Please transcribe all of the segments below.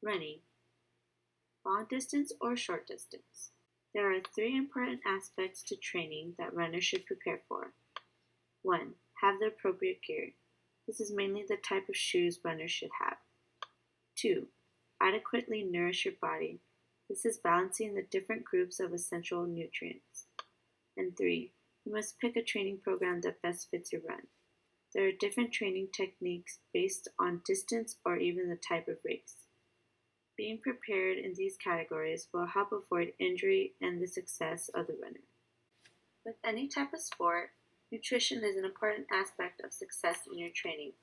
Running, long distance or short distance. There are three important aspects to training that runners should prepare for. 1. Have the appropriate gear. This is mainly the type of shoes runners should have. 2. Adequately nourish your body. This is balancing the different groups of essential nutrients. And 3. You must pick a training program that best fits your run. There are different training techniques based on distance or even the type of race. Being prepared in these categories will help avoid injury and the success of the runner. With any type of sport, nutrition is an important aspect of success in your training.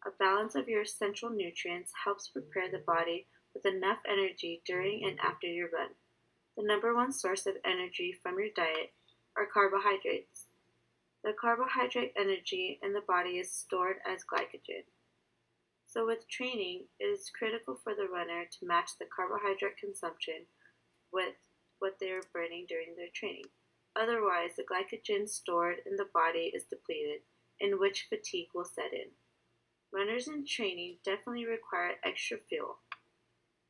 A balance of your essential nutrients helps prepare the body with enough energy during and after your run. The number one source of energy from your diet are carbohydrates. The carbohydrate energy in the body is stored as glycogen. So with training, it is critical for the runner to match the carbohydrate consumption with what they are burning during their training. Otherwise, the glycogen stored in the body is depleted, in which fatigue will set in. Runners in training definitely require extra fuel,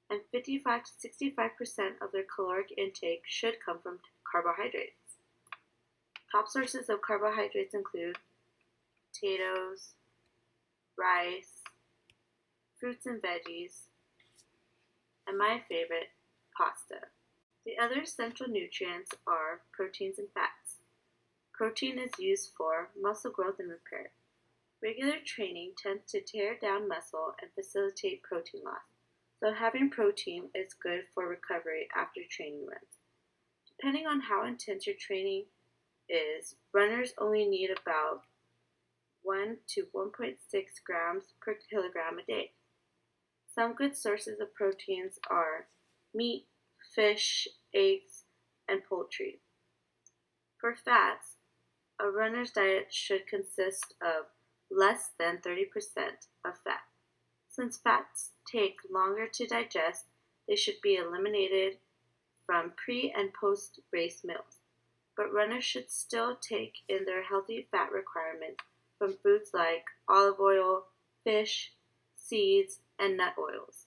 and 55 to 65% of their caloric intake should come from carbohydrates. Top sources of carbohydrates include potatoes, rice, fruits and veggies, and my favorite, pasta. The other essential nutrients are proteins and fats. Protein is used for muscle growth and repair. Regular training tends to tear down muscle and facilitate protein loss, so having protein is good for recovery after training runs. Depending on how intense your training is, runners only need about 1 to 1.6 grams per kilogram a day. Some good sources of proteins are meat, fish, eggs, and poultry. For fats, a runner's diet should consist of less than 30% of fat. Since fats take longer to digest, they should be eliminated from pre- and post-race meals. But runners should still take in their healthy fat requirements from foods like olive oil, fish, seeds, and nut oils.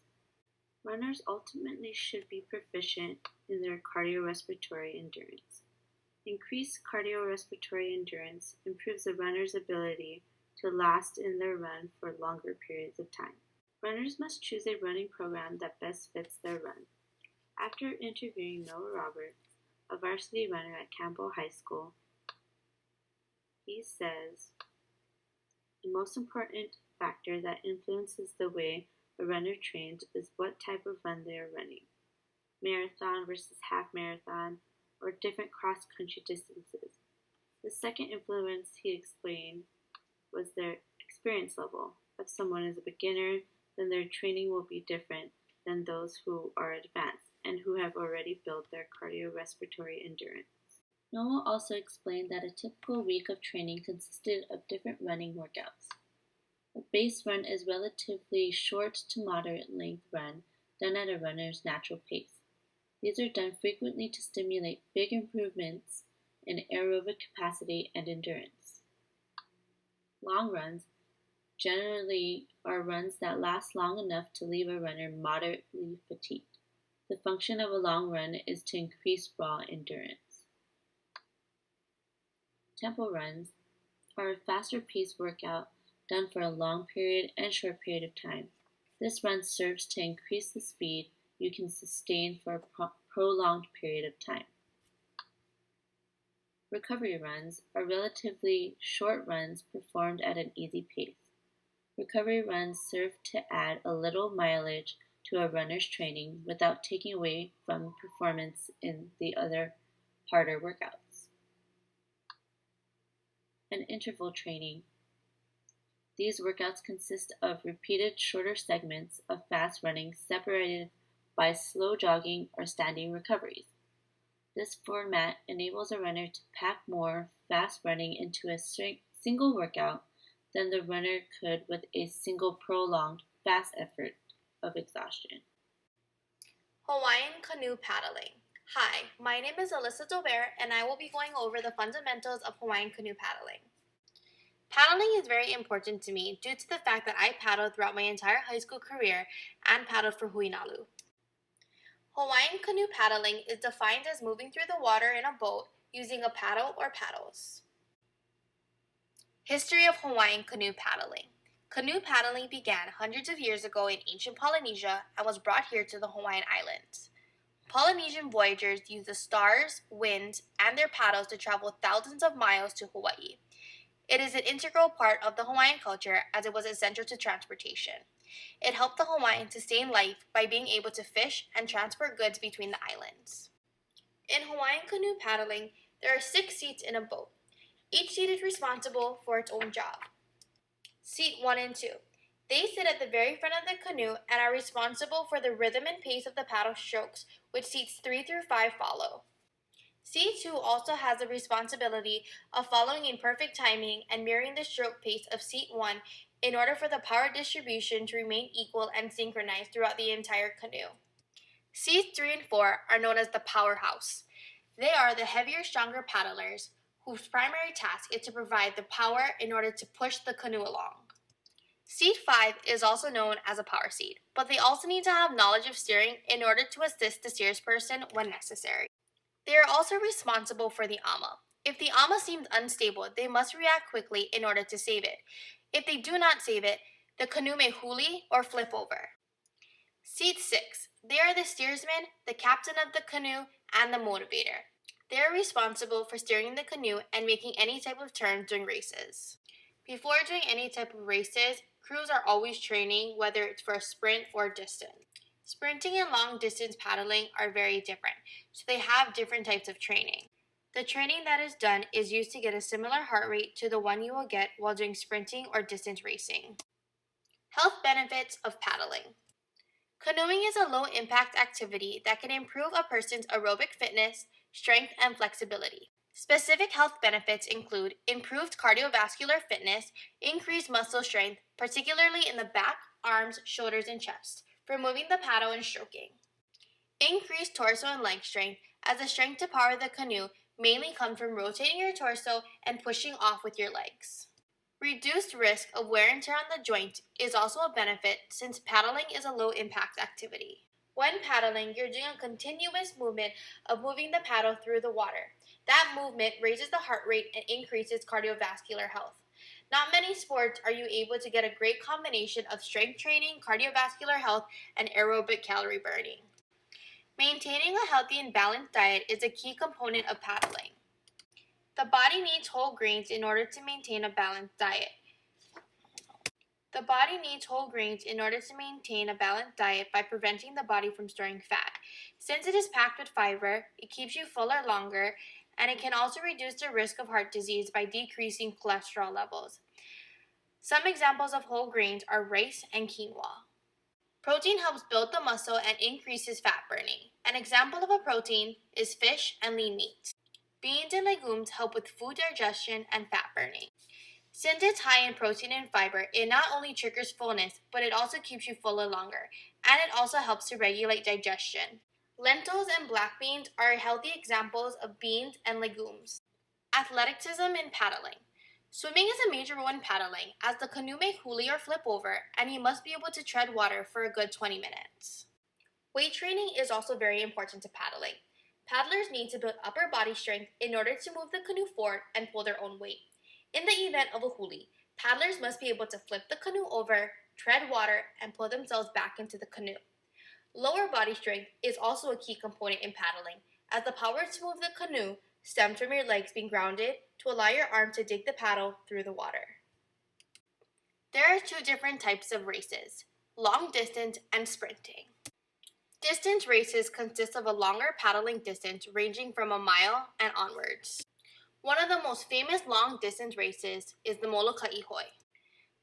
Runners ultimately should be proficient in their cardiorespiratory endurance. Increased cardiorespiratory endurance improves the runner's ability to last in their run for longer periods of time. Runners must choose a running program that best fits their run. After interviewing Noah Roberts, a varsity runner at Campbell High School, he says, the most important factor that influences the way a runner trains is what type of run they are running, marathon versus half marathon, or different cross-country distances. The second influence, he explained, was their experience level. If someone is a beginner, then their training will be different than those who are advanced and who have already built their cardiorespiratory endurance. Noah also explained that a typical week of training consisted of different running workouts. A base run is a relatively short to moderate length run done at a runner's natural pace. These are done frequently to stimulate big improvements in aerobic capacity and endurance. Long runs generally are runs that last long enough to leave a runner moderately fatigued. The function of a long run is to increase raw endurance. Tempo runs are a faster paced workout done for a long period and short period of time. This run serves to increase the speed you can sustain for a prolonged period of time. Recovery runs are relatively short runs performed at an easy pace. Recovery runs serve to add a little mileage to a runner's training without taking away from performance in the other harder workouts. And interval training. These workouts consist of repeated shorter segments of fast running separated by slow jogging or standing recoveries. This format enables a runner to pack more fast running into a single workout than the runner could with a single prolonged fast effort of exhaustion. Hawaiian canoe paddling. Hi, my name is Alyssa Dover, and I will be going over the fundamentals of Hawaiian canoe paddling. Paddling is very important to me due to the fact that I paddled throughout my entire high school career and paddled for Huinalu. Hawaiian canoe paddling is defined as moving through the water in a boat using a paddle or paddles. History of Hawaiian canoe paddling. Canoe paddling began hundreds of years ago in ancient Polynesia and was brought here to the Hawaiian Islands. Polynesian voyagers used the stars, wind, and their paddles to travel thousands of miles to Hawaii. It is an integral part of the Hawaiian culture as it was essential to transportation. It helped the Hawaiians sustain life by being able to fish and transport goods between the islands. In Hawaiian canoe paddling, there are 6 seats in a boat. Each seat is responsible for its own job. Seat 1 and 2. They sit at the very front of the canoe and are responsible for the rhythm and pace of the paddle strokes, which seats 3 through 5 follow. Seat 2 also has the responsibility of following in perfect timing and mirroring the stroke pace of Seat 1 in order for the power distribution to remain equal and synchronized throughout the entire canoe. Seats 3 and 4 are known as the powerhouse. They are the heavier, stronger paddlers whose primary task is to provide the power in order to push the canoe along. Seat 5 is also known as a power seat, but they also need to have knowledge of steering in order to assist the steersperson when necessary. They are also responsible for the ama. If the ama seems unstable, they must react quickly in order to save it. If they do not save it, the canoe may huli or flip over. Seat 6. They are the steersman, the captain of the canoe, and the motivator. They are responsible for steering the canoe and making any type of turn during races. Before doing any type of races, crews are always training, whether it's for a sprint or distance. Sprinting and long distance paddling are very different, so they have different types of training. The training that is done is used to get a similar heart rate to the one you will get while doing sprinting or distance racing. Health benefits of paddling. Canoeing is a low-impact activity that can improve a person's aerobic fitness, strength, and flexibility. Specific health benefits include improved cardiovascular fitness, increased muscle strength, particularly in the back, arms, shoulders, and chest, for moving the paddle and stroking. Increased torso and leg strength, as the strength to power the canoe mainly comes from rotating your torso and pushing off with your legs. Reduced risk of wear and tear on the joint is also a benefit since paddling is a low-impact activity. When paddling, you're doing a continuous movement of moving the paddle through the water. That movement raises the heart rate and increases cardiovascular health. Not many sports are you able to get a great combination of strength training, cardiovascular health, and aerobic calorie burning. Maintaining a healthy and balanced diet is a key component of paddling. The body needs whole grains in order to maintain a balanced diet. The body needs whole grains in order to maintain a balanced diet by preventing the body from storing fat. Since it is packed with fiber, it keeps you fuller longer, and it can also reduce the risk of heart disease by decreasing cholesterol levels. Some examples of whole grains are rice and quinoa. Protein helps build the muscle and increases fat burning. An example of a protein is fish and lean meat. Beans and legumes help with food digestion and fat burning. Since it's high in protein and fiber, it not only triggers fullness, but it also keeps you fuller longer, and it also helps to regulate digestion. Lentils and black beans are healthy examples of beans and legumes. Athleticism in paddling. Swimming is a major role in paddling, as the canoe may huli or flip over, and you must be able to tread water for a good 20 minutes. Weight training is also very important to paddling. Paddlers need to build upper body strength in order to move the canoe forward and pull their own weight. In the event of a huli, paddlers must be able to flip the canoe over, tread water, and pull themselves back into the canoe. Lower body strength is also a key component in paddling, as the power to move the canoe stems from your legs being grounded to allow your arm to dig the paddle through the water. There are 2 different types of races, long distance and sprinting. Distance races consist of a longer paddling distance ranging from a mile and onwards. One of the most famous long-distance races is the Molokai Hoi.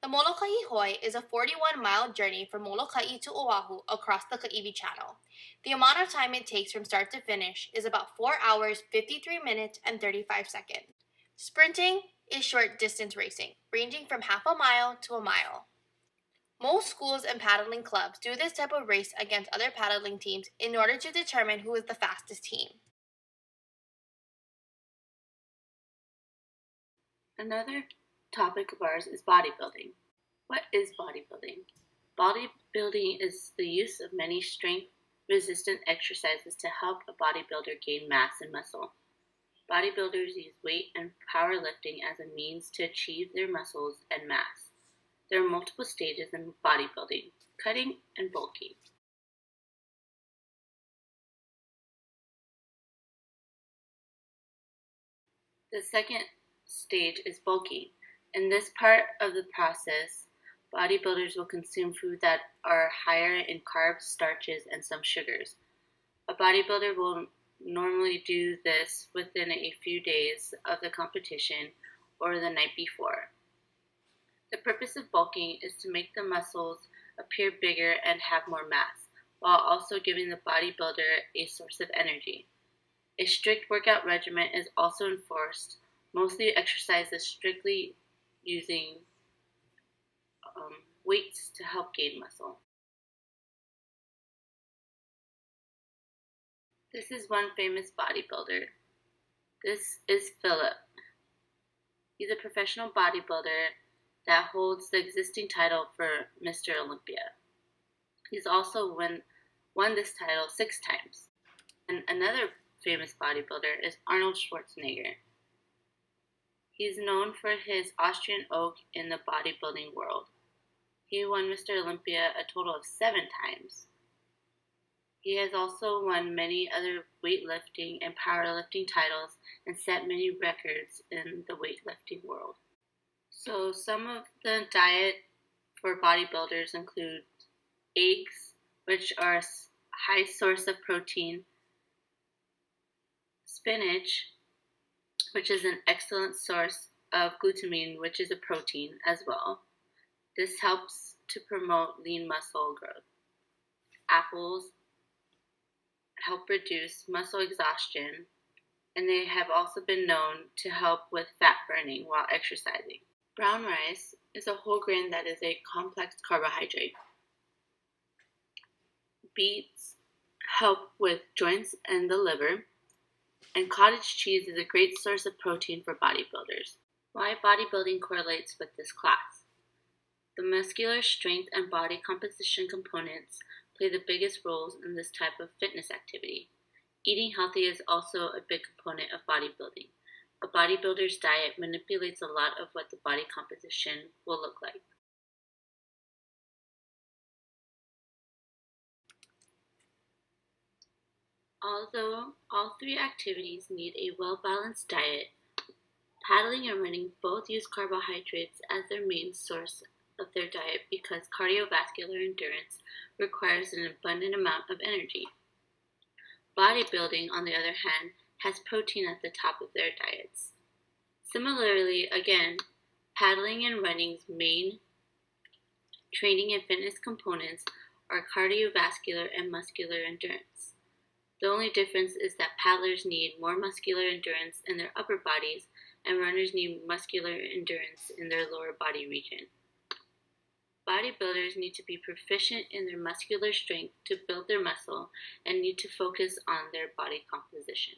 The Molokai Hoi is a 41-mile journey from Molokai to Oahu across the Kaiwi Channel. The amount of time it takes from start to finish is about 4 hours, 53 minutes, and 35 seconds. Sprinting is short-distance racing, ranging from half a mile to a mile. Most schools and paddling clubs do this type of race against other paddling teams in order to determine who is the fastest team. Another topic of ours is bodybuilding. What is bodybuilding? Bodybuilding is the use of many strength-resistant exercises to help a bodybuilder gain mass and muscle. Bodybuilders use weight and powerlifting as a means to achieve their muscles and mass. There are multiple stages in bodybuilding: cutting and bulking. The second stage is bulking. In this part of the process, bodybuilders will consume food that are higher in carbs, starches, and some sugars. A bodybuilder will normally do this within a few days of the competition or the night before. The purpose of bulking is to make the muscles appear bigger and have more mass, while also giving the bodybuilder a source of energy. A strict workout regimen is also enforced, mostly exercises strictly using weights to help gain muscle. This is one famous bodybuilder. This is Philip. He's a professional bodybuilder that holds the existing title for Mr. Olympia. He's also won this title 6 times. And another famous bodybuilder is Arnold Schwarzenegger. He's known for his Austrian oak in the bodybuilding world. He won Mr. Olympia a total of 7 times. He has also won many other weightlifting and powerlifting titles and set many records in the weightlifting world. So some of the diet for bodybuilders include eggs, which are a high source of protein, spinach, which is an excellent source of glutamine, which is a protein as well. This helps to promote lean muscle growth. Apples help reduce muscle exhaustion, and they have also been known to help with fat burning while exercising. Brown rice is a whole grain that is a complex carbohydrate. Beets help with joints and the liver, and cottage cheese is a great source of protein for bodybuilders. Why bodybuilding correlates with this class? The muscular strength and body composition components play the biggest roles in this type of fitness activity. Eating healthy is also a big component of bodybuilding. A bodybuilder's diet manipulates a lot of what the body composition will look like. Although all 3 activities need a well-balanced diet, paddling and running both use carbohydrates as their main source of their diet because cardiovascular endurance requires an abundant amount of energy. Bodybuilding, on the other hand, has protein at the top of their diets. Similarly, again, paddling and running's main training and fitness components are cardiovascular and muscular endurance. The only difference is that paddlers need more muscular endurance in their upper bodies and runners need muscular endurance in their lower body region. Bodybuilders need to be proficient in their muscular strength to build their muscle and need to focus on their body composition.